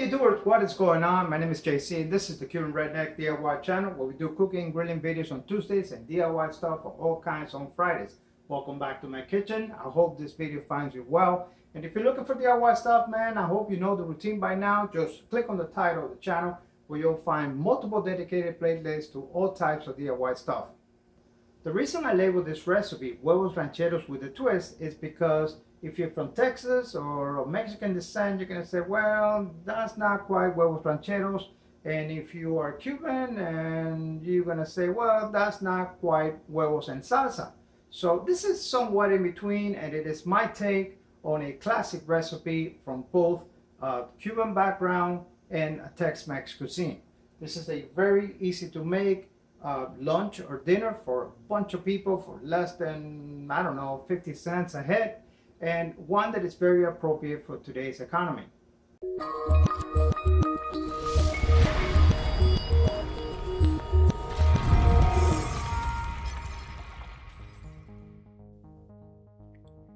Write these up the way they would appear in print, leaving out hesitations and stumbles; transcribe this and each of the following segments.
YouTubers, what is going on? My name is JC and this is the Cuban Redneck DIY channel where we do cooking and grilling videos on Tuesdays and DIY stuff of all kinds on Fridays. Welcome back to my kitchen. I hope this video finds you well. And if you're looking for DIY stuff, man, I hope you know the routine by now. Just click on the title of the channel where you'll find multiple dedicated playlists to all types of DIY stuff. The reason I labeled this recipe Huevos Rancheros with a twist is because if you're from Texas or of Mexican descent, you're going to say, well, that's not quite Huevos Rancheros. And if you are Cuban, and you're going to say, well, that's not quite Huevos and Salsa. So this is somewhat in between, and it is my take on a classic recipe from both Cuban background and a Tex-Mex cuisine. This is a very easy to make lunch or dinner for a bunch of people for less than, I don't know, 50 cents a head. And one that is very appropriate for today's economy.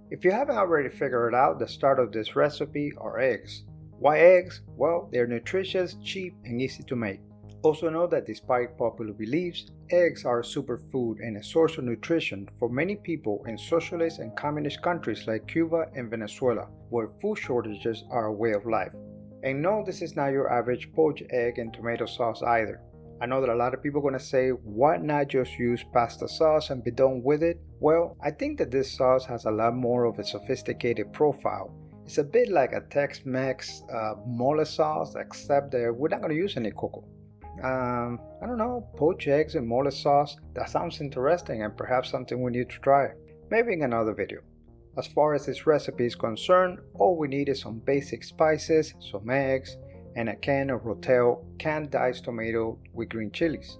If you haven't already figured out, the start of this recipe are eggs. Why eggs? Well, they're nutritious, cheap, and easy to make. Also know that despite popular beliefs, eggs are a superfood and a source of nutrition for many people in socialist and communist countries like Cuba and Venezuela, where food shortages are a way of life. And no, this is not your average poached egg and tomato sauce either. I know that a lot of people are going to say, why not just use pasta sauce and be done with it? Well, I think that this sauce has a lot more of a sophisticated profile. It's a bit like a Tex-Mex mole sauce, except that we're not going to use any cocoa. I don't know, poached eggs and mole sauce, that sounds interesting and perhaps something we need to try. Maybe in another video. As far as this recipe is concerned, all we need is some basic spices, some eggs, and a can of Rotel canned diced tomato with green chilies.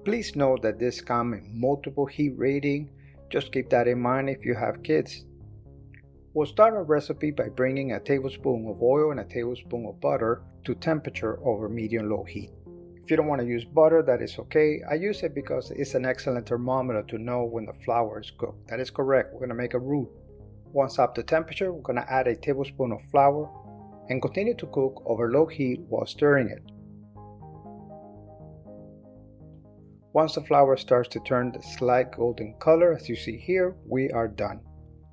Please note that this comes in multiple heat rating, just keep that in mind if you have kids. We'll start our recipe by bringing a tablespoon of oil and a tablespoon of butter to temperature over medium-low heat. If you don't want to use butter, that is okay. I use it because it's an excellent thermometer to know when the flour is cooked. That is correct. We're going to make a roux. Once up to temperature, we're going to add a tablespoon of flour and continue to cook over low heat while stirring it. Once the flour starts to turn the slight golden color, as you see here, we are done.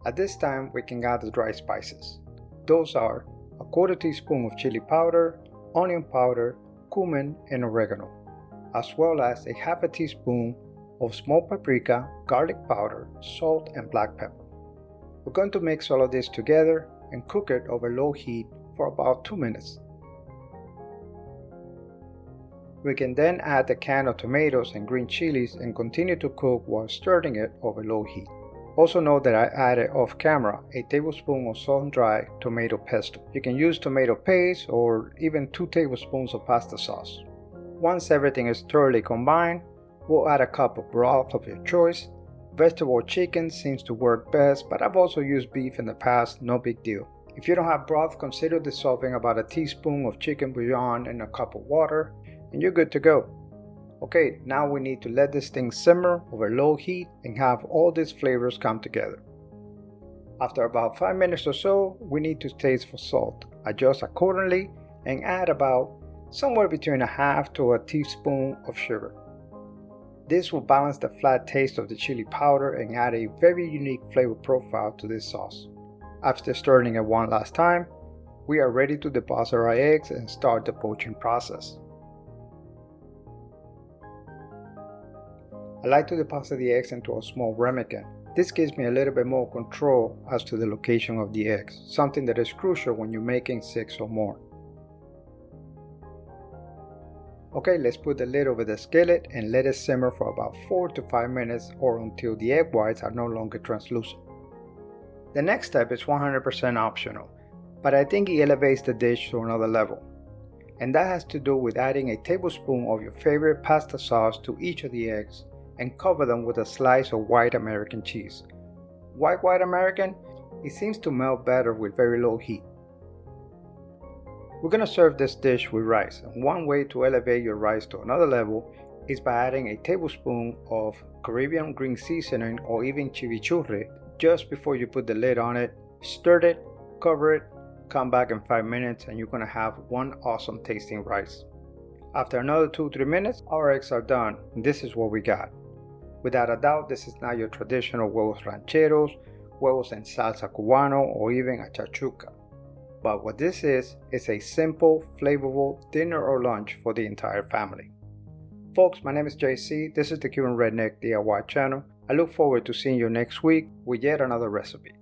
At this time, we can add the dry spices. Those are a quarter teaspoon of chili powder, onion powder, cumin, and oregano, as well as a half a teaspoon of smoked paprika, garlic powder, salt, and black pepper. We're going to mix all of this together and cook it over low heat for about 2 minutes. We can then add the can of tomatoes and green chilies and continue to cook while stirring it over low heat. Also note that I added off camera a tablespoon of sun-dried tomato pesto. You can use tomato paste or even 2 tablespoons of pasta sauce. Once everything is thoroughly combined, we'll add a cup of broth of your choice. Vegetable chicken seems to work best, but I've also used beef in the past, no big deal. If you don't have broth, consider dissolving about a teaspoon of chicken bouillon in a cup of water, and you're good to go. Okay, now we need to let this thing simmer over low heat and have all these flavors come together. After about 5 minutes or so, we need to taste for salt. Adjust accordingly and add about somewhere between a half to a teaspoon of sugar. This will balance the flat taste of the chili powder and add a very unique flavor profile to this sauce. After stirring it one last time, we are ready to deposit our eggs and start the poaching process. I like to deposit the eggs into a small ramekin. This gives me a little bit more control as to the location of the eggs, something that is crucial when you're making 6 or more. Okay, let's put the lid over the skillet and let it simmer for about 4 to 5 minutes or until the egg whites are no longer translucent. The next step is 100% optional, but I think it elevates the dish to another level. And that has to do with adding a tablespoon of your favorite pasta sauce to each of the eggs and cover them with a slice of white American cheese. Why white American? It seems to melt better with very low heat. We're going to serve this dish with rice, and one way to elevate your rice to another level is by adding a tablespoon of Caribbean green seasoning or even chimichurri just before you put the lid on it. Stir it, cover it, Come back in 5 minutes and you're gonna have one awesome tasting rice. After another 2-3 minutes, our eggs are done, and this is what we got. Without a doubt, this is not your traditional huevos rancheros, huevos en salsa cubano, or even a shakshuka. But what this is a simple, flavorful dinner or lunch for the entire family. Folks, my name is JC. This is the Cuban Redneck DIY channel. I look forward to seeing you next week with yet another recipe.